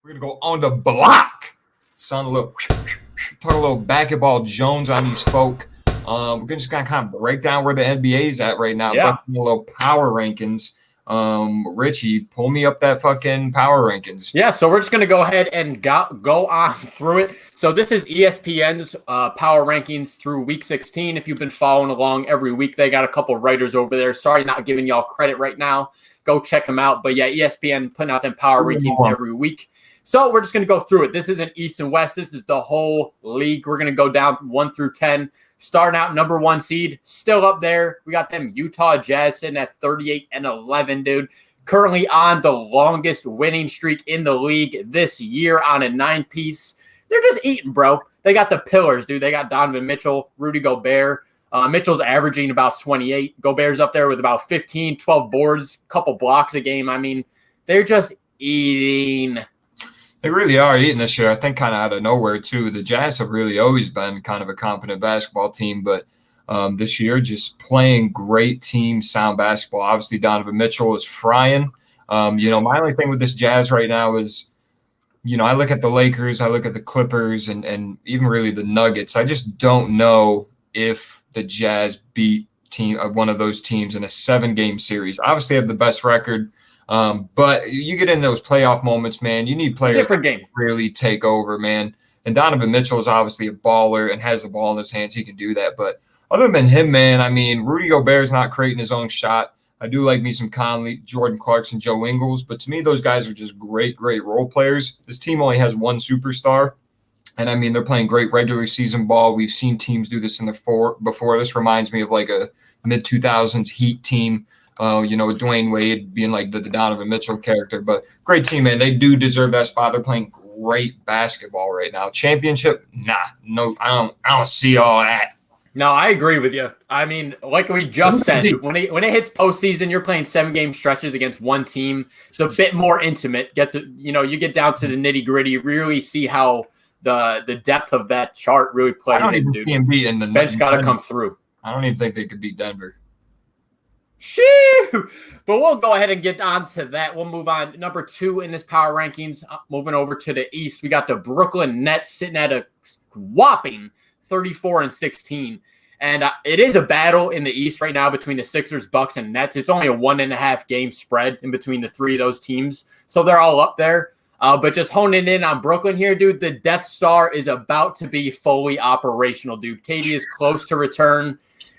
We're gonna go on the block. Son, talk a little basketball Jones on these folk. We're just gonna kind of break down where the NBA's at right now. Yeah. A little power rankings. Richie, pull me up that fucking power rankings. Yeah, so we're just going to go ahead and go on through it. So this is ESPN's power rankings through week 16. If you've been following along every week, they got a couple of writers over there. Sorry, not giving y'all credit right now. Go check them out. But yeah, ESPN putting out them power rankings every week. So we're just going to go through it. This isn't East and West. This is the whole league. We're going to go down 1 through 10. Starting out number 1 seed, still up there. We got them Utah Jazz sitting at 38-11, dude. Currently on the longest winning streak in the league this year on a 9-piece. They're just eating, bro. They got the pillars, dude. They got Donovan Mitchell, Rudy Gobert. Mitchell's averaging about 28. Gobert's up there with about 15, 12 boards, couple blocks a game. I mean, they're just eating. They really are eating this year. I think kind of out of nowhere, too. The Jazz have really always been kind of a competent basketball team, but this year just playing great team, sound basketball. Obviously, Donovan Mitchell is frying. My only thing with this Jazz right now is, I look at the Lakers, I look at the Clippers, and even really the Nuggets. I just don't know if the Jazz beat one of those teams in a 7-game series. Obviously, they have the best record. But you get in those playoff moments, man, you need players to really take over, man. And Donovan Mitchell is obviously a baller and has the ball in his hands. He can do that. But other than him, man, I mean, Rudy Gobert is not creating his own shot. I do like me some Conley, Jordan Clarkson, Joe Ingles. But to me, those guys are just great, great role players. This team only has one superstar. And, I mean, they're playing great regular season ball. We've seen teams do this before. This reminds me of like a mid-2000s Heat team. With Dwayne Wade being like the Donovan Mitchell character, but great team, man. They do deserve that spot. They're playing great basketball right now. Championship, no, I don't see all that. No, I agree with you. I mean, like we just said, when it hits postseason, you're playing 7-game stretches against one team. It's a bit more intimate. You get down to the nitty gritty. You really see how the depth of that chart really plays. I don't even see him beating the bench got to come through. I don't even think they could beat Denver. Shoo! But we'll go ahead and get on to that. We'll move on. Number 2 in this power rankings, moving over to the East, we got the Brooklyn Nets sitting at a whopping 34-16. And it is a battle in the East right now between the Sixers, Bucks, and Nets. It's only a 1.5 game spread in between the 3 of those teams. So they're all up there. But just honing in on Brooklyn here, dude, the Death Star is about to be fully operational, dude. KD is close to return.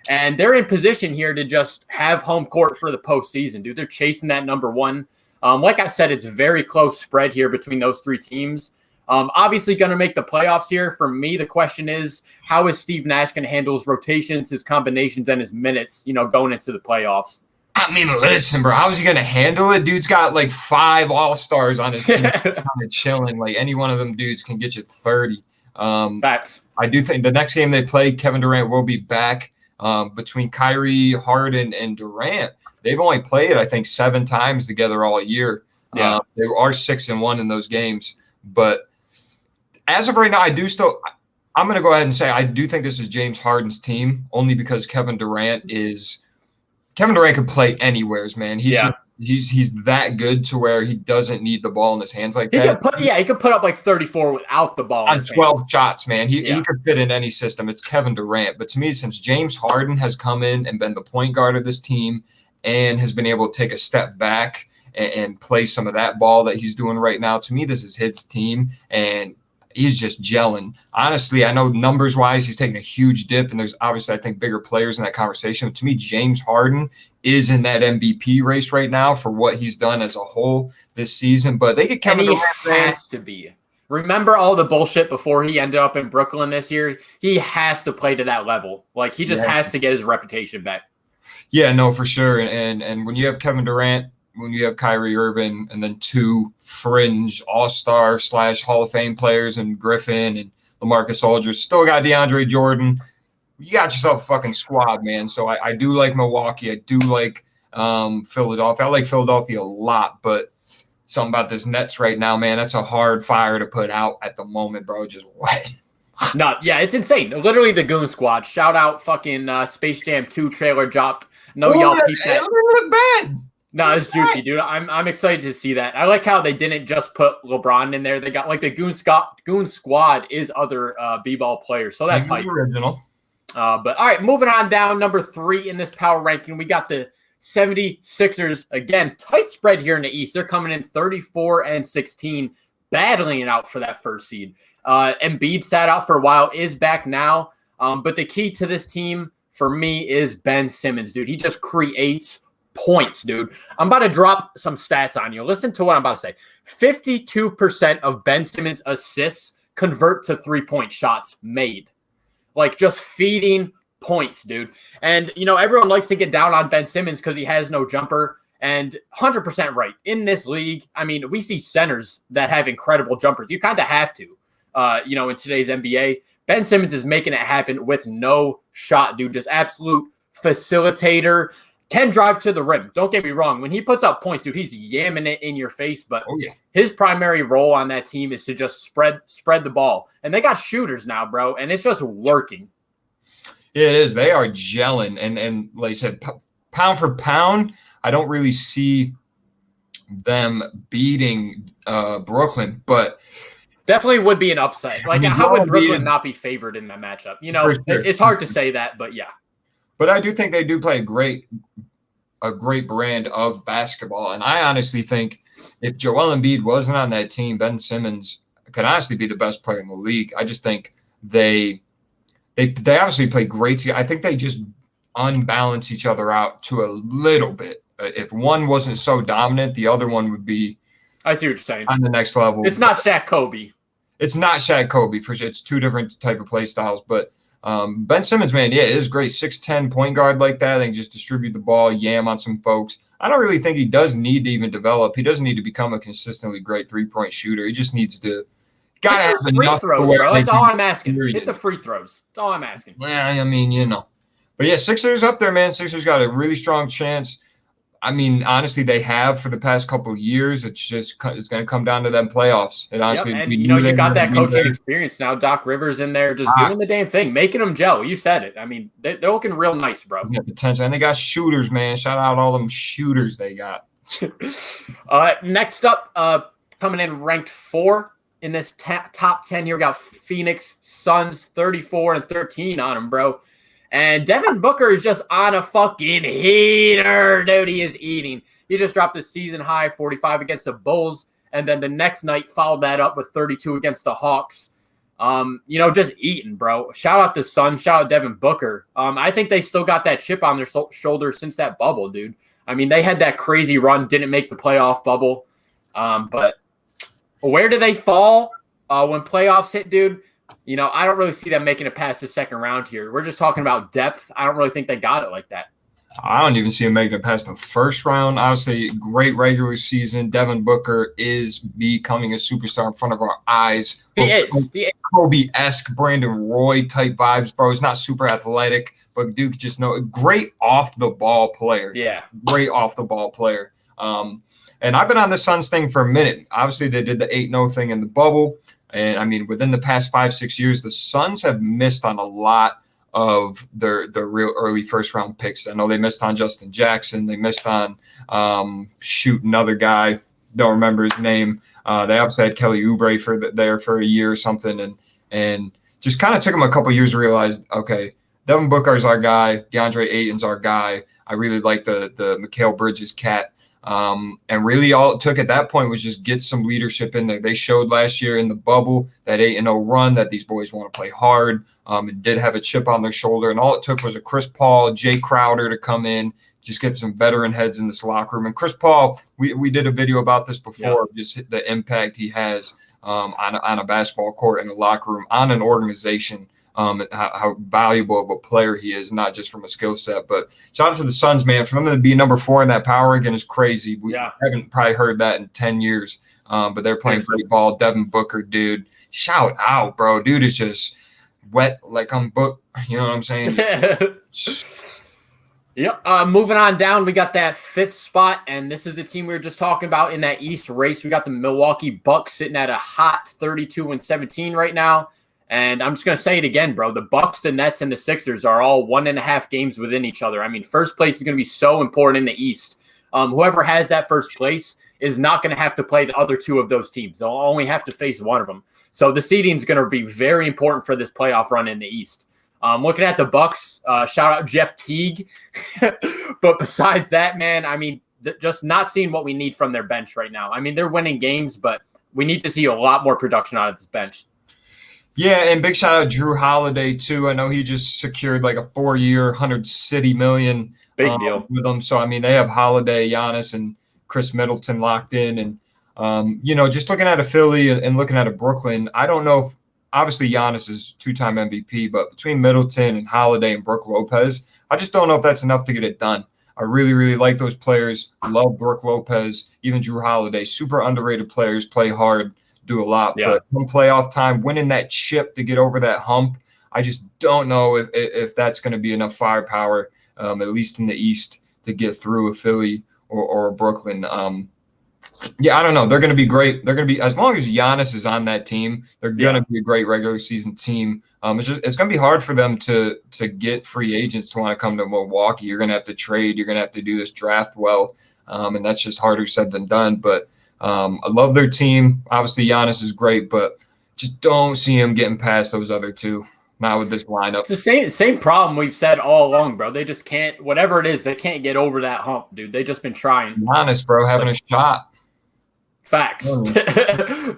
And they're in position here to just have home court for the postseason, dude. They're chasing that number 1. Like I said, it's a very close spread here between those 3 teams. Obviously going to make the playoffs here. For me, the question is, how is Steve Nash going to handle his rotations, his combinations, and his minutes, going into the playoffs? I mean, listen, bro, how is he going to handle it? Dude's got like 5 all-stars on his team kind of chilling. Like any one of them dudes can get you 30. Facts. I do think the next game they play, Kevin Durant will be back. Between Kyrie, Harden, and Durant, they've only played, I think, 7 times together all year. Yeah. They are 6-1 in those games. But as of right now, I'm going to go ahead and say I do think this is James Harden's team, only because Kevin Durant could play anywheres, man. He's that good to where he doesn't need the ball in his hands like that. He could put up like 34 without the ball on 12 shots, man. He could fit in any system. It's Kevin Durant. But to me, since James Harden has come in and been the point guard of this team and has been able to take a step back and play some of that ball that he's doing right now, to me, this is his team, and he's just gelling. Honestly, I know numbers-wise he's taking a huge dip, and there's obviously, I think, bigger players in that conversation. But to me, James Harden is in that MVP race right now for what he's done as a whole this season. But they get Kevin Durant. He has to be. Remember all the bullshit before he ended up in Brooklyn this year? He has to play to that level. Like, he just has to get his reputation back. Yeah, no, for sure. And when you have Kevin Durant, when you have Kyrie Irving, and then 2 fringe all-star / Hall of Fame players and Griffin and LaMarcus Aldridge, still got DeAndre Jordan, you got yourself a fucking squad, man. So I do like Milwaukee. I do like Philadelphia. I like Philadelphia a lot, but something about this Nets right now, man, that's a hard fire to put out at the moment, bro. Just what? No, yeah, it's insane. Literally the Goon Squad. Shout out fucking Space Jam 2 trailer dropped. No, y'all keep that. It look bad. No, it's juicy, dude. I'm excited to see that. I like how they didn't just put LeBron in there. They got like the Goon Squad is other b-ball players, so that's hype. Original. But all right, moving on down, number 3 in this power ranking, we got the 76ers. Again, tight spread here in the East. They're coming in 34-16, battling it out for that first seed. Embiid sat out for a while, is back now. But the key to this team for me is Ben Simmons, dude. He just creates points, dude. I'm about to drop some stats on you. Listen to what I'm about to say. 52% of Ben Simmons' assists convert to 3-point shots made. Like, just feeding points, dude. And, everyone likes to get down on Ben Simmons because he has no jumper. And 100% right. In this league, I mean, we see centers that have incredible jumpers. You kind of have to, in today's NBA. Ben Simmons is making it happen with no shot, dude. Just absolute facilitator. Can drive to the rim. Don't get me wrong. When he puts up points, dude, he's yamming it in your face. But his primary role on that team is to just spread the ball. And they got shooters now, bro, and it's just working. Yeah, it is. They are gelling. And like I said, pound for pound, I don't really see them beating Brooklyn, but definitely would be an upset. Like, how would Brooklyn not be favored in that matchup? It's hard to say that, but yeah. But I do think they do play a great brand of basketball. And I honestly think if Joel Embiid wasn't on that team, Ben Simmons could honestly be the best player in the league. I just think they obviously play great together. I think they just unbalance each other out to a little bit. If one wasn't so dominant, the other one would be I see what you're saying. On the next level. It's not Shaq Kobe. It's not Shaq Kobe. For sure. It's two different type of play styles. But Ben Simmons, man, yeah, is great. 6'10" point guard like that. They can just distribute the ball, yam on some folks. I don't really think he does need to even develop. He doesn't need to become a consistently great 3-point shooter. He just needs to gotta have free enough throws, bro. That's all I'm asking. Hit the free throws. That's all I'm asking. Well, I mean, But yeah, Sixers up there, man. Sixers got a really strong chance. I mean, honestly, they have for the past couple of years. It's going to come down to them playoffs. And honestly, and you got that coaching experience now. Doc Rivers in there, just doing the damn thing, making them gel. You said it. I mean, they're looking real nice, bro. Yeah, potential, and they got shooters, man. Shout out all them shooters they got. Next up, coming in ranked 4 in this top 10 here, we got Phoenix Suns, 34-13 on them, bro. And Devin Booker is just on a fucking heater, dude. He is eating. He just dropped a season high 45 against the Bulls, and then the next night followed that up with 32 against the Hawks. Just eating, bro. Shout out to Sun. Shout out Devin Booker. I think they still got that chip on their shoulder since that bubble, dude. I mean, they had that crazy run, didn't make the playoff bubble. But where do they fall when playoffs hit, dude? I don't really see them making it past the second round here. We're just talking about depth. I don't really think they got it like that. I don't even see them making it past the first round. Obviously, great regular season. Devin Booker is becoming a superstar in front of our eyes. He is. Kobe-esque, Brandon Roy type vibes, bro. He's not super athletic, but Duke just great off-the-ball player. Yeah. Great off-the-ball player. And I've been on the Suns thing for a minute. Obviously, they did the 8-0 thing in the bubble. And, I mean, within the past 5-6 years, the Suns have missed on a lot of their real early first-round picks. I know they missed on Justin Jackson. They missed on, another guy. Don't remember his name. They obviously had Kelly Oubre there for a year or something. And just kind of took them a couple years to realize, okay, Devin Booker's our guy. DeAndre Ayton's our guy. I really like the Mikal Bridges cat. And really all it took at that point was just get some leadership in there. They showed last year in the bubble, that 8-0 run, that these boys want to play hard, and did have a chip on their shoulder. And all it took was a Chris Paul, Jay Crowder to come in, just get some veteran heads in this locker room. And Chris Paul, we did a video about this before, just the impact he has on a basketball court, in a locker room, on an organization. How valuable of a player he is, not just from a skill set. But shout out to the Suns, man. For them to be number 4 in that power again is crazy. We haven't probably heard that in 10 years. But they're playing great ball. Devin Booker, dude. Shout out, bro. Dude is just wet like on book. You know what I'm saying? Yep. Moving on down, we got that 5th spot, and this is the team we were just talking about in that East race. We got the Milwaukee Bucks sitting at a hot 32-17 right now. And I'm just going to say it again, bro. The Bucks, the Nets, and the Sixers are all 1.5 games within each other. I mean, first place is going to be so important in the East. whoever has that first place is not going to have to play the other two of those teams. They'll only have to face one of them. So the seeding is going to be very important for this playoff run in the East. Looking at the Bucks, shout out Jeff Teague. But besides that, man, I mean, just not seeing what we need from their bench right now. I mean, they're winning games, but we need to see a lot more production out of this bench. Yeah, and big shout out Drew Holiday too. I know he just secured like a 4-year, $160 million Big deal with them. So I mean, they have Holiday, Giannis, and Chris Middleton locked in. And just looking at a Philly and looking at a Brooklyn, I don't know if obviously Giannis is 2-time MVP, but between Middleton and Holiday and Brook Lopez, I just don't know if that's enough to get it done. I really, really like those players. Love Brook Lopez, even Drew Holiday. Super underrated players, play hard, do a lot. Yeah. But come playoff time, winning that chip to get over that hump, I just don't know if that's going to be enough firepower, at least in the East, to get through a Philly or Brooklyn. I don't know. They're going to be great. They're going to be, as long as Giannis is on that team, they're going to be a great regular season team. It's going to be hard for them to get free agents to want to come to Milwaukee. You're going to have to trade. You're going to have to do this draft well, and that's just harder said than done. But I love their team. Obviously, Giannis is great, but just don't see him getting past those other two. Not with this lineup. It's the same problem we've said all along, bro. They just can't, whatever it is, they can't get over that hump, dude. They've just been trying. Giannis, bro, having a shot. Facts.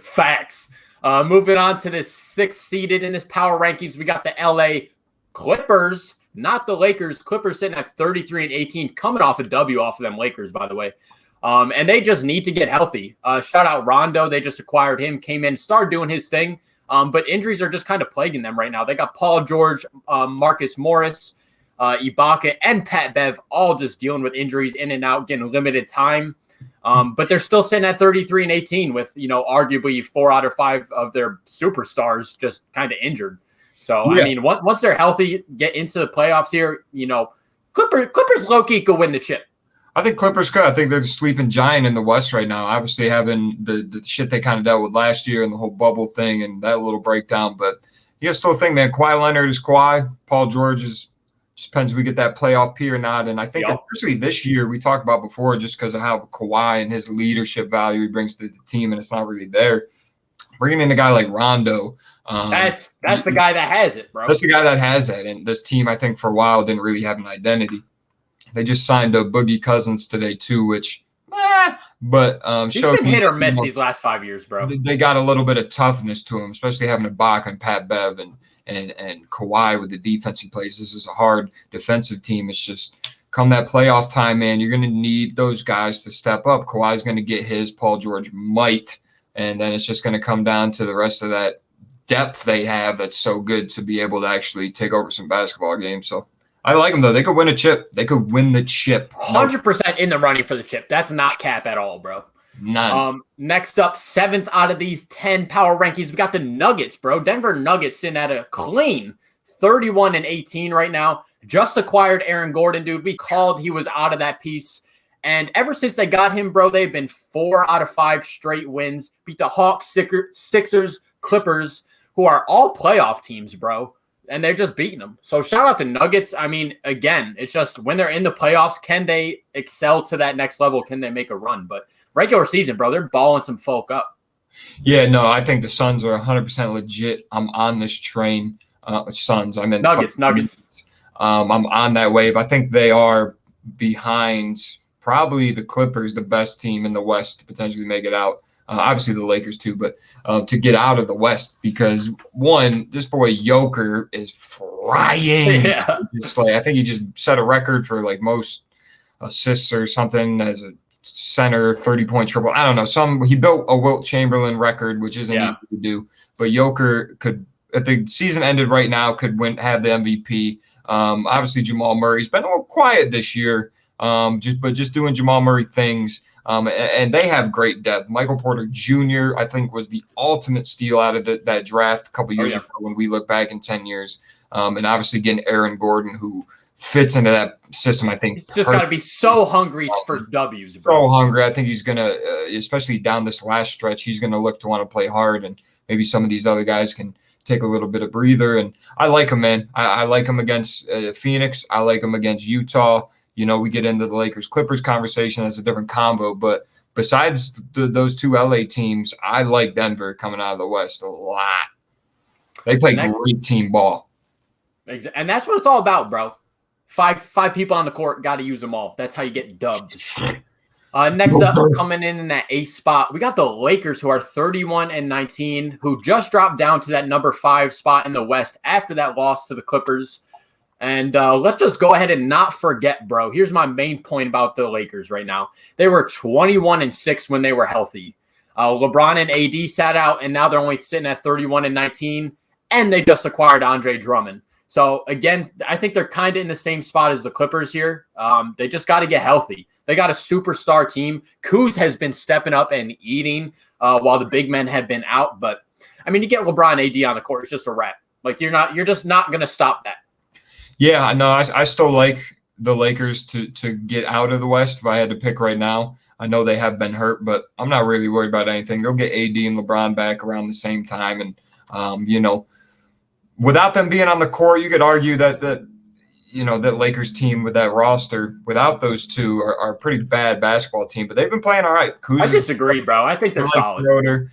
Facts. Moving on to the 6th seeded in this power rankings, we got the LA Clippers, not the Lakers. Clippers sitting at 33-18, coming off a W off of them Lakers, by the way. And they just need to get healthy. Shout out Rondo. They just acquired him, came in, started doing his thing. But injuries are just kind of plaguing them right now. They got Paul George, Marcus Morris, Ibaka, and Pat Bev all just dealing with injuries in and out, getting limited time. But they're still sitting at 33-18 with, arguably 4 out of 5 of their superstars just kind of injured. So, yeah. I mean, once they're healthy, get into the playoffs here, Clippers low-key could win the chip. I think Clippers could. I think they're the sleeping giant in the West right now. Obviously, having the shit they kind of dealt with last year and the whole bubble thing and that little breakdown. But you still think, man, Kawhi Leonard is Kawhi. Paul George just depends if we get that playoff P or not. And I think especially this year, we talked about before, just because of how Kawhi and his leadership value he brings to the team, and it's not really there. Bringing in a guy like Rondo. That's the guy that has it, bro. That's the guy that has that. And this team, I think, for a while didn't really have an identity. They just signed a Boogie Cousins today too, which, but he's been hit or miss these last 5 years, bro. They got a little bit of toughness to him, especially having Ibaka and Pat Bev and Kawhi with the defense he plays. This is a hard defensive team. It's just come that playoff time, man, you're going to need those guys to step up. Kawhi's going to get his, Paul George might, and then it's just going to come down to the rest of that depth they have that's so good to be able to actually take over some basketball games. So I like them, though. They could win a chip. They could win the chip. 100% in the running for the chip. That's not cap at all, bro. None. Next up, 7th out of these 10 power rankings, we got the Nuggets, bro. Denver Nuggets sitting at a clean 31-18 right now. Just acquired Aaron Gordon, dude. We called he was out of that piece. And ever since they got him, bro, they've been 4 out of 5 straight wins. Beat the Hawks, Sixers, Clippers, who are all playoff teams, bro. And they're just beating them. So shout out to Nuggets. I mean, again, it's just when they're in the playoffs, can they excel to that next level? Can they make a run? But regular season, bro, they're balling some folk up. Yeah, no, I think the Suns are 100% legit. I'm on this train. Suns, I meant Nuggets. I'm on that wave. I think they are behind probably the Clippers, the best team in the West to potentially make it out. Obviously the Lakers too, but to get out of the West because, one, this boy Joker is frying. Yeah. I think he just set a record for like most assists or something as a center, 30-point triple. I don't know. He built a Wilt Chamberlain record, which isn't easy to do. But Joker could, if the season ended right now, could have the MVP. Obviously Jamal Murray's been a little quiet this year, just doing Jamal Murray things. And they have great depth. Michael Porter Jr., I think, was the ultimate steal out of that draft a couple years ago when we look back in 10 years. And obviously getting Aaron Gordon, who fits into that system, I think. He's just got to be so hungry for W's, bro. So hungry. I think he's going to, especially down this last stretch, he's going to look to want to play hard. And maybe some of these other guys can take a little bit of breather. And I like him, man. I like him against Phoenix. I like him against Utah. we get into the Lakers Clippers conversation. That's a different convo. But besides those two LA teams, I like Denver coming out of the West a lot. They play great team ball. And that's what it's all about, bro. Five people on the court, got to use them all. That's how you get dubs. Next up, coming in that 8th spot, we got the Lakers, who are 31-19, who just dropped down to that number 5 spot in the West after that loss to the Clippers. And let's just go ahead and not forget, bro. Here's my main point about the Lakers right now. They were 21-6 when they were healthy. LeBron and AD sat out, and now they're only sitting at 31-19, and they just acquired Andre Drummond. So, again, I think they're kind of in the same spot as the Clippers here. They just got to get healthy. They got a superstar team. Kuz has been stepping up and eating while the big men have been out. But, I mean, you get LeBron AD on the court, it's just a wrap. Like, you're just not going to stop that. Yeah, no, I still like the Lakers to get out of the West if I had to pick right now. I know they have been hurt, but I'm not really worried about anything. They'll get AD and LeBron back around the same time. And, without them being on the court, you could argue that Lakers team with that roster, without those two, are a pretty bad basketball team. But they've been playing all right. I disagree, bro. I think they're solid.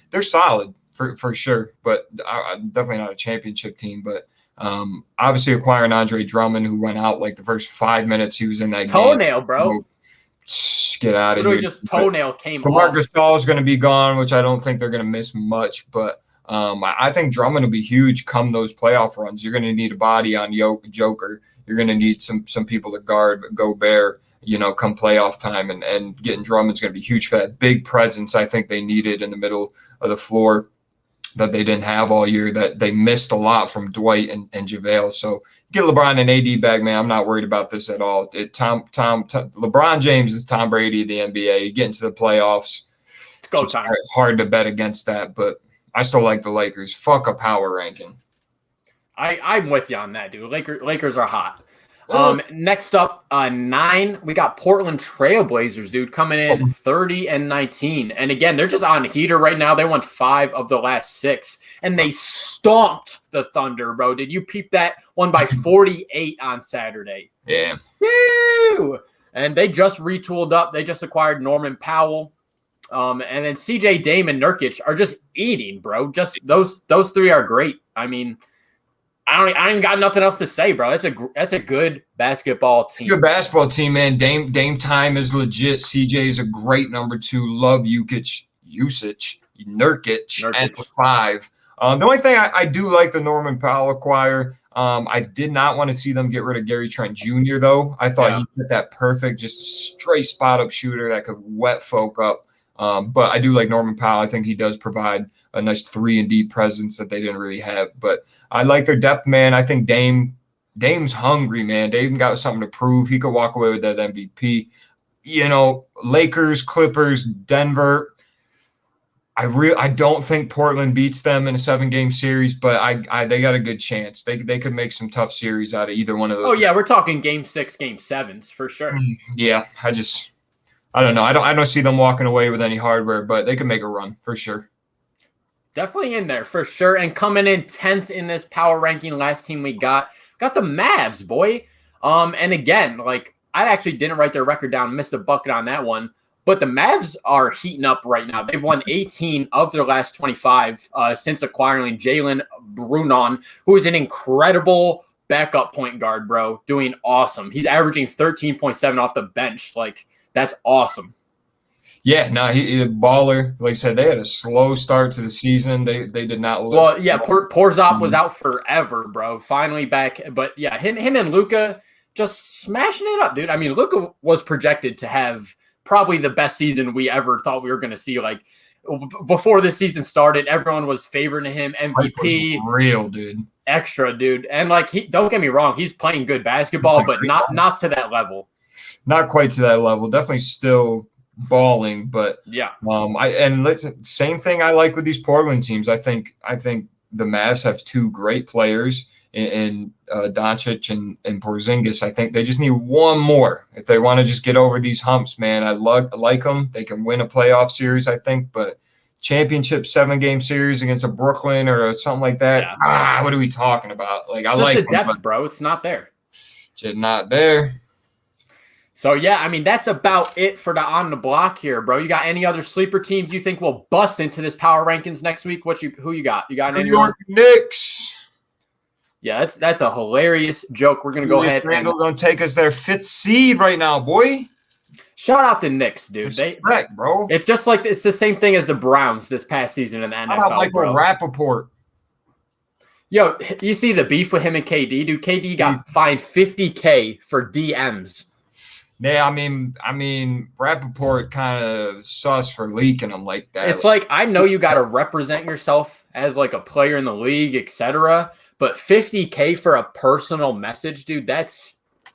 They're solid for sure, but definitely not a championship team. But obviously acquiring Andre Drummond, who went out like the first 5 minutes he was in that toenail, game. bro. Get out of here. Just toenail came off. Marc Gasol is going to be gone, which I don't think they're going to miss much, but I think Drummond will be huge come those playoff runs. You're going to need a body on Joker. You're going to need some people to guard Gobert, come playoff time. And getting Drummond's going to be huge for that big presence I think they needed in the middle of the floor that they didn't have all year, that they missed a lot from Dwight and JaVale. So get LeBron and AD back, man. I'm not worried about this at all. LeBron James is Tom Brady of the NBA. You get into the playoffs. Go time. It's hard to bet against that, but I still like the Lakers. Fuck a power ranking. I'm with you on that, dude. Lakers are hot. Next up, 9, we got Portland Trailblazers, dude, coming in 30-19. And again, they're just on heater right now. They won 5 of the last 6, and they stomped the Thunder, bro. Did you peep that? Won by 48 on Saturday. Yeah. Woo! And they just retooled up. They just acquired Norman Powell. And then CJ, Dame, and Nurkic are just eating, bro. Just those 3 are great. I mean, I ain't got nothing else to say, bro. That's a good basketball team. Good basketball team, man. Dame time is legit. CJ is a great number 2. Love Nurkic at 5. The only thing I do like the Norman Powell acquire. I did not want to see them get rid of Gary Trent Jr. though. I thought he hit that perfect, just a straight spot up shooter that could wet folk up. But I do like Norman Powell. I think he does provide a nice 3-and-D presence that they didn't really have. But I like their depth, man. I think Dame's hungry, man. Dame got something to prove. He could walk away with that MVP. Lakers, Clippers, Denver. I don't think Portland beats them in a 7-game series, but they got a good chance. They could make some tough series out of either one of those. Oh yeah, we're talking Game 6, Game 7s for sure. Yeah, I don't know. I don't see them walking away with any hardware, but they could make a run for sure. Definitely in there for sure. And coming in 10th in this power ranking, last team we got the Mavs, boy. And again, like I actually didn't write their record down, missed a bucket on that one. But the Mavs are heating up right now. They've won 18 of their last 25 since acquiring Jalen Brunon, who is an incredible backup point guard, bro. Doing awesome. He's averaging 13.7 off the bench. Like, that's awesome. Yeah, no, he's a baller. Like I said, they had a slow start to the season. They did not look. Well, yeah, Porzop was out forever, bro. Finally back. But, yeah, him and Luka just smashing it up, dude. I mean, Luka was projected to have probably the best season we ever thought we were going to see. Like, before this season started, everyone was favoring him MVP. Real, dude. Extra, dude. And, like, don't get me wrong, he's playing good basketball, but not to that level. Not quite to that level. Definitely still balling, but yeah. Same thing I like with these Portland teams. I think the Mavs have 2 great players in Doncic and Porzingis. I think they just need one more if they want to just get over these humps, man. I like them. They can win a playoff series, I think, but championship 7-game series against a Brooklyn or something like that. Yeah. What are we talking about? Like, I like the depth, bro. It's not there. Just not there. So yeah, I mean that's about it for the on the block here, bro. You got any other sleeper teams you think will bust into this power rankings next week? Who you got? You got New anyone? York Knicks. Yeah, that's a hilarious joke. We're gonna go ahead Randle gonna take us their 5th seed right now, boy. shout out the Knicks, dude. Respect, bro. It's just like it's the same thing as the Browns this past season in the NFL. How about Michael Rappaport? Yo, you see the beef with him and KD, dude. KD got fined $50K for DMs. Yeah, I mean, Rappaport kind of sus for leaking them like that. It's like I know you got to represent yourself as like a player in the league, etc. But $50K for a personal message, dude, that's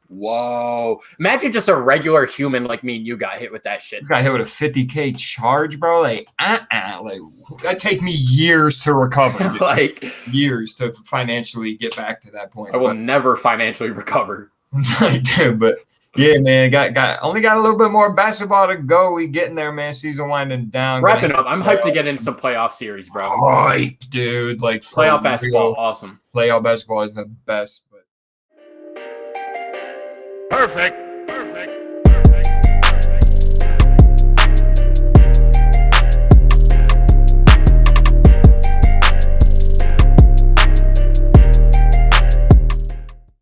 whoa. Imagine just a regular human like me and you got hit with that shit. You got hit with a $50K charge, bro. Like that take me years to recover. Like years to financially get back to that point. I will never financially recover. Dude, but yeah, man, only got a little bit more basketball to go. We getting there, man. Season winding down. Wrapping up. I'm hyped to get into some playoff series, bro. Hype, dude. Like playoff basketball, awesome. Playoff basketball is the best. But perfect.